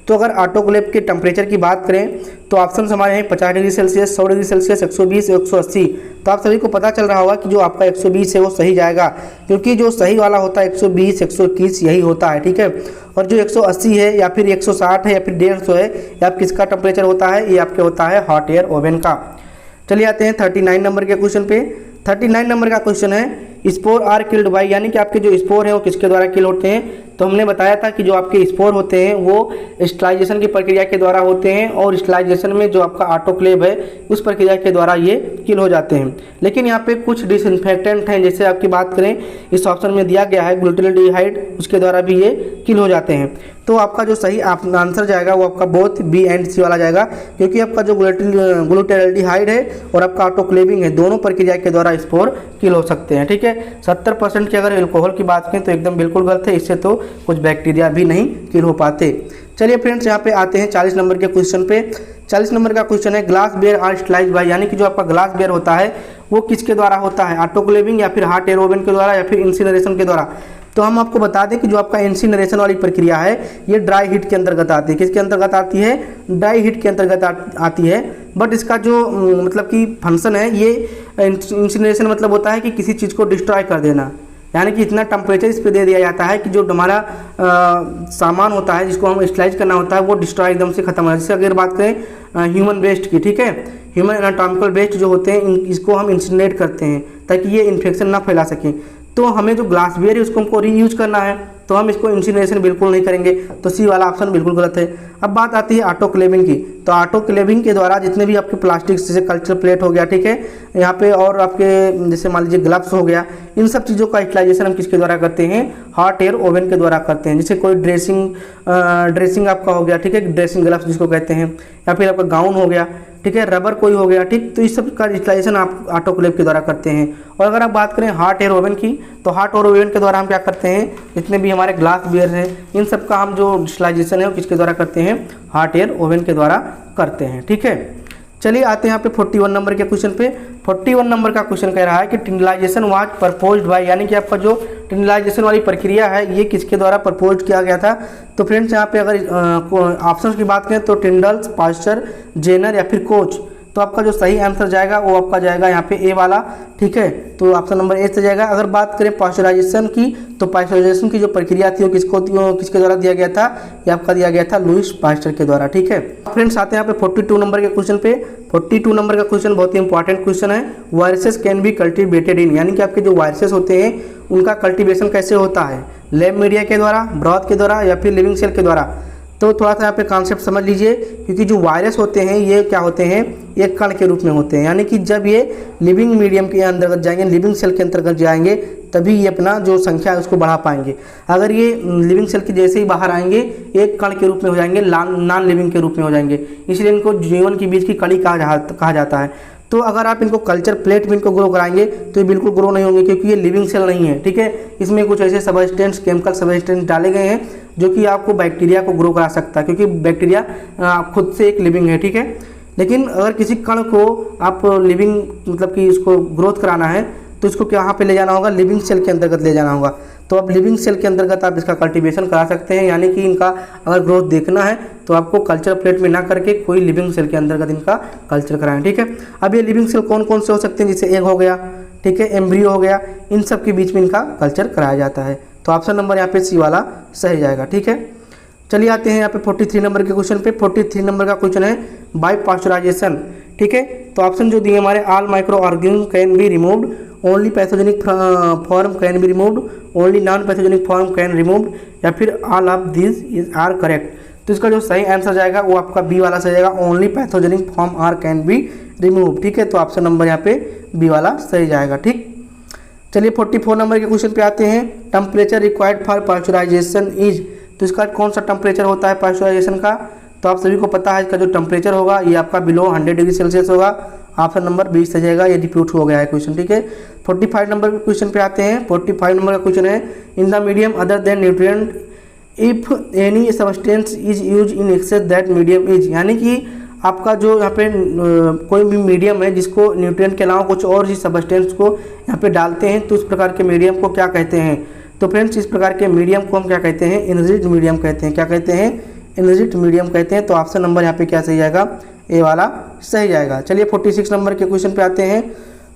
तो अगर ऑटोक्लेव के टेम्परेचर की बात करें तो ऑप्शन हमारे हैं 50 डिग्री सेल्सियस, 100 डिग्री सेल्सियस, 120, 180। तो आप सभी को पता चल रहा होगा कि जो आपका 120 है वो सही जाएगा क्योंकि जो सही वाला होता है 120, 121 यही होता है। ठीक है, और जो 180 है या फिर 160 है या फिर 150 है, ये आप किसका टेम्परेचर होता है, ये आपके होता है हॉट एयर ओवन का। चलिए आते हैं 39 नंबर के क्वेश्चन पे। 39 नंबर का क्वेश्चन है स्पोर आर किल्ड बाय, यानी कि आपके जो स्पोर हैं वो किसके द्वारा किल होते हैं। तो हमने बताया था कि जो आपके स्पोर होते हैं वो स्टलाइजेशन की प्रक्रिया के द्वारा होते हैं और स्टलाइजेशन में जो आपका ऑटोक्लेव है उस प्रक्रिया के द्वारा ये किल हो जाते हैं। लेकिन यहाँ पे कुछ डिसइंफेक्टेंट हैं, जैसे आपकी बात करें इस ऑप्शन में दिया गया है ग्लूटाल्डिहाइड, उसके द्वारा भी ये किल हो जाते हैं। तो आपका जो सही आंसर जाएगा वो आपका बोथ बी एंड सी वाला जाएगा क्योंकि आपका जो ग्लूटाल्डिहाइड है और आपका ऑटोक्लेविंग है, दोनों प्रक्रिया के द्वारा स्पोर किल हो सकते हैं। ठीक है, 70% की अगर एल्कोहल की बात करें तो एकदम बिल्कुल गलत है, इससे तो कुछ बैक्टीरिया भी नहीं किल हो पाते। चलिए फ्रेंड्स यहाँ पे आते हैं 40 नंबर के क्वेश्चन पे। 40 नंबर का क्वेश्चन है ग्लास बेयर आर स्टलाइज्ड बाय, यानी कि जो आपका ग्लास बेयर होता है वो किसके द्वारा होता है, ऑटोक्लेविंग या फिर हॉट एयर ओवन के द्वारा या फिर इंसिनरेशन के द्वारा। तो हम आपको बता दें कि जो आपका इंसिनरेशन वाली प्रक्रिया है ये ड्राई हीट के अंतर्गत आती है। किसके अंतर्गत आती है, ड्राई हीट के अंतर्गत आती है। बट इसका जो मतलब कि फंक्शन है, ये इंसिनरेशन मतलब होता है कि किसी चीज़ को डिस्ट्रॉय कर देना, यानी कि इतना टेम्परेचर इस पर दे दिया जाता है कि जो हमारा सामान होता है जिसको हम स्टलाइज करना होता है वो डिस्ट्रॉय एकदम से खत्म हो जाए। जैसे अगर बात करें ह्यूमन वेस्ट की, ठीक है, ह्यूमन एनाटॉमिकल वेस्ट जो होते हैं इसको हम इंसिनरेट करते हैं ताकि ये इन्फेक्शन ना फैला सकें। तो हमें जो ग्लास वेयर है उसको हमको रीयूज करना है, तो हम इसको इंसिनरेशन बिल्कुल नहीं करेंगे। तो सी वाला ऑप्शन बिल्कुल गलत है। अब बात आती है ऑटोक्लेविंग की। तो ऑटोक्लेविंग के द्वारा जितने भी आपके प्लास्टिक जैसे कल्चर प्लेट हो गया, ठीक है, यहाँ पे और आपके जैसे मान लीजिए ग्लव्स हो गया, इन सब चीज़ों का यूटिलाइजेशन हम किसके द्वारा करते हैं, हॉट एयर ओवन के द्वारा करते हैं। जैसे कोई ड्रेसिंग आपका हो गया, ठीक है, ड्रेसिंग ग्लव्स जिसको कहते हैं, या फिर आपका गाउन हो गया, ठीक है, रबर कोई हो गया, ठीक। तो इस सब का यूटिलाइजेशन आप ऑटोक्लेव के द्वारा करते हैं। और अगर आप बात करें हॉट एयर ओवन की, तो हॉट एयर ओवन के द्वारा हम क्या करते हैं, जितने भी हमारे ग्लास बियर हैं इन सब का हम जो यूटिलाइजेशन है वो किसके द्वारा करते हैं, हॉट एयर ओवन के द्वारा करते हैं। ठीक है, चलिए आते हैं यहाँ पे 41 नंबर के क्वेश्चन पे। 41 नंबर का क्वेश्चन कह रहा है कि टिंडलाइजेशन वाज प्रपोज्ड बाय, यानी कि आपका जो टिंडलाइजेशन वाली प्रक्रिया है ये किसके द्वारा प्रपोज किया गया था। तो फ्रेंड्स यहाँ पे अगर ऑप्शंस की बात करें तो टिंडल्स, पास्चर, जेनर या फिर कोच। तो आपका जो सही आंसर जाएगा वो आपका जाएगा यहाँ पे ए वाला। ठीक है, तो ऑप्शन नंबर ए से जाएगा। अगर बात करें पास्चराइजेशन की, तो पास्चराइजेशन की जो प्रक्रिया थी वो किसके द्वारा दिया गया था, ये आपका दिया गया था लुईस पास्चर के द्वारा। ठीक है फ्रेंड्स, आते हैं यहाँ पे 42 नंबर के क्वेश्चन पे। 42 नंबर का क्वेश्चन बहुत ही इंपॉर्टेंट क्वेश्चन है। Viruses can be cultivated in, यानी कि आपके जो वायरसेस होते हैं उनका कल्टिवेशन कैसे होता है, लैब मीडिया के द्वारा, ब्रॉथ के द्वारा या फिर लिविंग सेल के द्वारा। तो थोड़ा सा यहाँ पे कॉन्सेप्ट समझ लीजिए, क्योंकि जो वायरस होते हैं ये क्या होते हैं, एक कण के रूप में होते हैं, यानी कि जब ये लिविंग मीडियम के अंतर्गत जाएंगे, लिविंग सेल के अंतर्गत जाएंगे, तभी ये अपना जो संख्या है उसको बढ़ा पाएंगे। अगर ये लिविंग सेल के जैसे ही बाहर आएंगे एक कण के रूप में हो जाएंगे, नॉन लिविंग के रूप में हो जाएंगे, इसलिए इनको जीवन के बीच की कड़ी कहा जाता है। तो अगर आप इनको कल्चर प्लेट में इनको ग्रो कराएंगे तो ये बिल्कुल ग्रो नहीं होंगे, क्योंकि ये लिविंग सेल नहीं है। ठीक है, इसमें कुछ ऐसे सबस्टेंस, केमिकल सबस्टेंस डाले गए हैं जो कि आपको बैक्टीरिया को ग्रो करा सकता है, क्योंकि बैक्टीरिया खुद से एक लिविंग है। ठीक है, लेकिन अगर किसी कण को आप लिविंग मतलब कि उसको ग्रोथ कराना है तो इसको कहाँ पे ले जाना होगा, लिविंग सेल के अंतर्गत ले जाना होगा। तो अब लिविंग सेल के अंतर्गत आप इसका कल्टीवेशन करा सकते हैं, यानी कि इनका अगर ग्रोथ देखना है तो आपको कल्चर प्लेट में ना करके कोई लिविंग सेल के अंतर्गत इनका कल्चर कराएं, ठीक है। अब ये लिविंग सेल कौन कौन से हो सकते हैं, जैसे एग हो गया, ठीक है, एम्ब्रियो हो गया, इन सब के बीच में इनका कल्चर कराया जाता है। तो ऑप्शन नंबर यहाँ पे सी वाला सही जाएगा, ठीक है। चलिए आते हैं यहाँ पे 43 नंबर के क्वेश्चन पे। 43 नंबर का क्वेश्चन है बाय पास्चराइजेशन, ठीक है। तो ऑप्शन जो दिए हमारे, all micro organism can be removed, only pathogenic form can be removed, only non pathogenic form can removed, या फिर all of this is are correct. तो इसका जो सही आंसर जाएगा वो आपका बी वाला सही जाएगा, only pathogenic form are can be remove, ठीक है। तो ऑप्शन नंबर यहाँ पे बी वाला सही जाएगा, ठीक। चलिए 44 नंबर के क्वेश्चन पे आते हैं। Temperature required for pasteurization is, तो इसका कौन सा टेम्परेचर होता है पास्चराइजेशन का, तो आप सभी को पता है इसका जो टेम्परेचर होगा ये आपका बिलो 100 डिग्री सेल्सियस होगा। ऑप्शन नंबर 20 सही जाएगा, ये रिपीट हो गया है क्वेश्चन, ठीक है। 45 नंबर के क्वेश्चन पे आते हैं। 45 नंबर का क्वेश्चन है, in the medium other than nutrient if any substance is use in excess that medium is, यानी कि आपका जो यहाँ पे कोई भी मीडियम है जिसको न्यूट्रिएंट के अलावा कुछ और इस सब्सटेंस को यहाँ पे डालते हैं तो उस प्रकार के मीडियम को क्या कहते हैं। तो फ्रेंड्स इस प्रकार के मीडियम को हम क्या कहते हैं, एनरिच्ड मीडियम कहते हैं। क्या कहते हैं, एनरिच्ड मीडियम कहते हैं। तो ऑप्शन नंबर यहाँ पे क्या सही जाएगा, ए वाला सही जाएगा। चलिए 46 नंबर के क्वेश्चन पे आते हैं।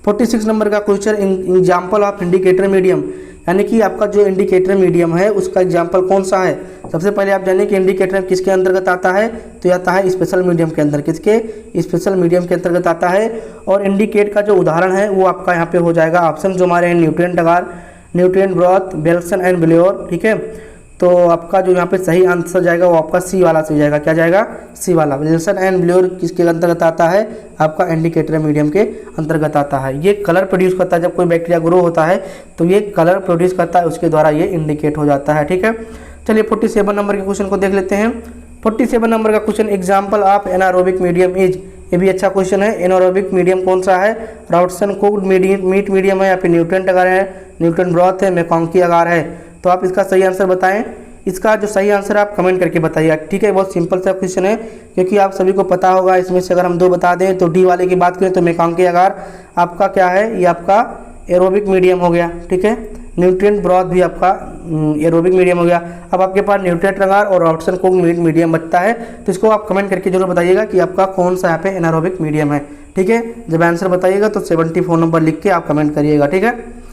46 नंबर का question, example of indicator medium, यानी कि आपका जो इंडिकेटर मीडियम है उसका एग्जाम्पल कौन सा है। सबसे पहले आप जानिए कि इंडिकेटर किसके अंतर्गत आता है, तो आता है स्पेशल मीडियम के अंदर, किसके, स्पेशल मीडियम के अंतर्गत आता है। और इंडिकेट का जो उदाहरण है वो आपका यहाँ पे हो जाएगा ऑप्शन जो हमारे हैं, nutrient agar, nutrient broth, Wilson and Blair, ठीक है। तो आपका जो यहाँ पे सही आंसर जाएगा वो आपका सी वाला सही जाएगा। क्या जाएगा, सी वाला। बेल्सन एंड ब्लेयोर किसके अंतर्गत आता है, आपका इंडिकेटर मीडियम के अंतर्गत आता है। ये कलर प्रोड्यूस करता है, जब कोई बैक्टीरिया ग्रो होता है तो ये कलर प्रोड्यूस करता है, उसके द्वारा ये इंडिकेट हो जाता है, ठीक है। चलिए 47 नंबर के क्वेश्चन को देख लेते हैं। 47 नंबर का question, example of anaerobic medium is, ये भी अच्छा क्वेश्चन है। एनारोबिक मीडियम कौन सा है, राउटसन कुक्ड मीट मीडियम है, या फिर न्यूट्रिएंट अगार है, न्यूट्रिएंट ब्रॉथ है, मैकॉन्की अगार है। तो आप इसका सही आंसर बताएं। इसका जो सही आंसर आप कमेंट करके बताइए, ठीक है। बहुत सिंपल सा क्वेश्चन है क्योंकि आप सभी को पता होगा। इसमें से अगर हम दो बता दें तो डी वाले की बात करें तो मैकॉन्की अगार आपका क्या है, ये आपका एरोबिक मीडियम हो गया, ठीक है। न्यूट्रिएंट ब्रॉथ भी आपका एरोबिक मीडियम हो गया। अब आपके पास न्यूट्रिएंट अगार और राउटसन कुक्ड मीडियम बचता है, तो इसको आप कमेंट करके जरूर बताइएगा कि आपका कौन सा यहाँ पे एनारोबिक मीडियम है, ठीक है। जब आंसर बताइएगा तो 74 नंबर लिख के आप कमेंट करिएगा, ठीक है।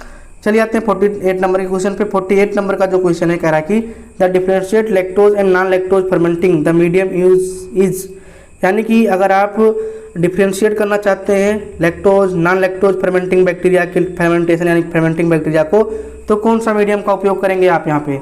चलिए आते हैं 48 नंबर के क्वेश्चन पे। 48 नंबर का जो क्वेश्चन है कह रहा है कि the differentiate lactose and non lactose fermenting the medium is, यानी कि अगर आप डिफरेंशिएट करना चाहते हैं lactose non lactose fermenting bacteria के फर्मेंटेशन यानी फर्मेंटिंग बैक्टीरिया को, तो कौन सा मीडियम का उपयोग करेंगे आप यहाँ पे।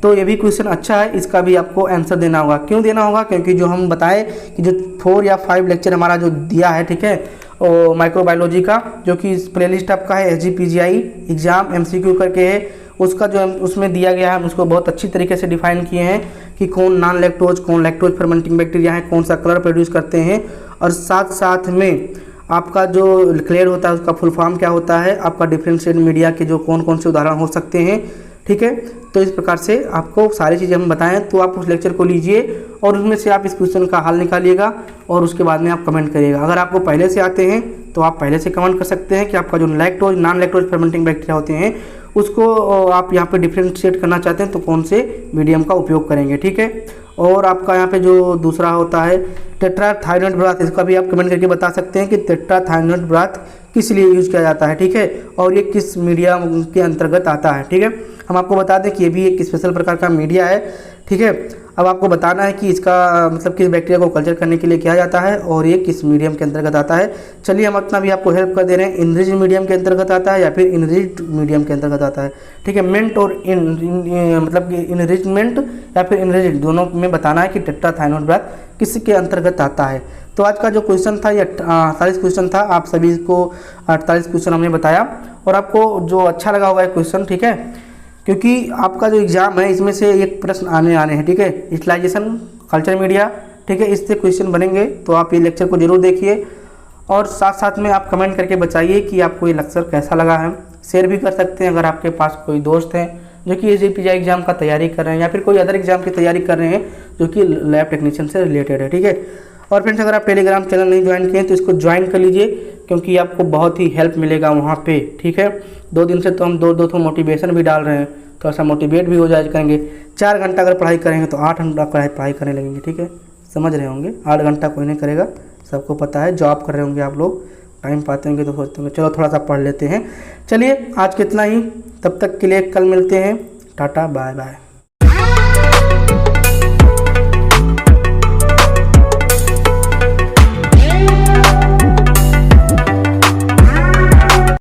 तो ये भी क्वेश्चन अच्छा है, इसका भी आपको आंसर देना होगा। क्यों देना होगा, क्योंकि जो हम बताए कि जो 4 या 5 लेक्चर हमारा जो दिया है, ठीक है, और माइक्रोबायोलॉजी का जो कि प्लेलिस्ट आपका है SGPGI एग्जाम MCQ करके है, उसका जो उसमें दिया गया है हम उसको बहुत अच्छी तरीके से डिफाइन किए हैं कि कौन नॉन लैक्टोज कौन लैक्टोज फर्मेंटिंग बैक्टीरिया है, कौन सा कलर प्रोड्यूस करते हैं, और साथ साथ में आपका जो क्लियर होता है उसका फुल फॉर्म क्या होता है, आपका डिफरेंशिएट मीडिया के जो कौन कौन से उदाहरण हो सकते हैं, ठीक है। तो इस प्रकार से आपको सारी चीज़ें हम बताएं, तो आप उस लेक्चर को लीजिए और उसमें से आप इस क्वेश्चन का हल निकालिएगा और उसके बाद में आप कमेंट करिएगा। अगर आपको पहले से आते हैं तो आप पहले से कमेंट कर सकते हैं कि आपका जो lactose non lactose fermenting bacteria होते हैं उसको आप यहाँ पे डिफरेंशिएट करना चाहते हैं तो कौन से मीडियम का उपयोग करेंगे, ठीक है। और आपका यहाँ पे जो दूसरा होता है टेट्राथायोनाइड ब्रॉथ, इसका भी आप कमेंट करके बता सकते हैं कि टेट्राथायोनाइड ब्रॉथ किस लिए यूज किया जाता है, ठीक है, और ये किस मीडिया के अंतर्गत आता है, ठीक है। हम आपको बता दें कि ये भी एक स्पेशल प्रकार का मीडिया है, ठीक है। अब आपको बताना है कि इसका मतलब किस बैक्टीरिया को कल्चर करने के लिए किया जाता है और ये किस मीडियम के अंतर्गत आता है। चलिए हम अपना भी आपको हेल्प कर दे रहे हैं, इनरिच्ड मीडियम के अंतर्गत आता है या फिर इनरिच्ड मीडियम के अंतर्गत आता है, ठीक है। मेंट और मतलब कि इनरिचमेंट या फिर इनरिच्ड दोनों में बताना है कि टेट्राथायोनाइड ब्रॉथ किसके अंतर्गत आता है। तो आज का जो क्वेश्चन था ये 48 क्वेश्चन था, आप सभी को 48 क्वेश्चन हमने बताया और आपको जो अच्छा लगा होगा क्वेश्चन, ठीक है, क्योंकि आपका जो एग्जाम है इसमें से एक प्रश्न आने हैं, ठीक है, यूटिलाइजेशन कल्चर मीडिया, ठीक है, इससे क्वेश्चन बनेंगे। तो आप ये लेक्चर को जरूर देखिए और साथ साथ में आप कमेंट करके बताइए कि आपको ये लेक्चर कैसा लगा है। शेयर भी कर सकते हैं अगर आपके पास कोई दोस्त हैं जो कि SGPGI एग्जाम का तैयारी कर रहे हैं या फिर कोई अदर एग्जाम की तैयारी कर रहे हैं जो कि लैब टेक्नीशियन से रिलेटेड है, ठीक है। और फ्रेंड्स अगर आप टेलीग्राम चैनल नहीं ज्वाइन किए तो इसको ज्वाइन कर लीजिए, क्योंकि आपको बहुत ही हेल्प मिलेगा वहाँ पे, ठीक है। 2 दिन से तो हम दो तो मोटिवेशन भी डाल रहे हैं, थोड़ा सा मोटिवेट भी हो जाए करेंगे। 4 घंटा अगर पढ़ाई करेंगे तो 8 घंटा पढ़ाई करने लगेंगे, ठीक है। समझ रहे होंगे, 8 घंटा कोई नहीं करेगा, सबको पता है। जॉब कर रहे होंगे आप लोग, टाइम पाते होंगे तो सोचते होंगे चलो थोड़ा सा पढ़ लेते हैं। चलिए आज कितना ही, तब तक के लिए कल मिलते हैं। Tata bye bye.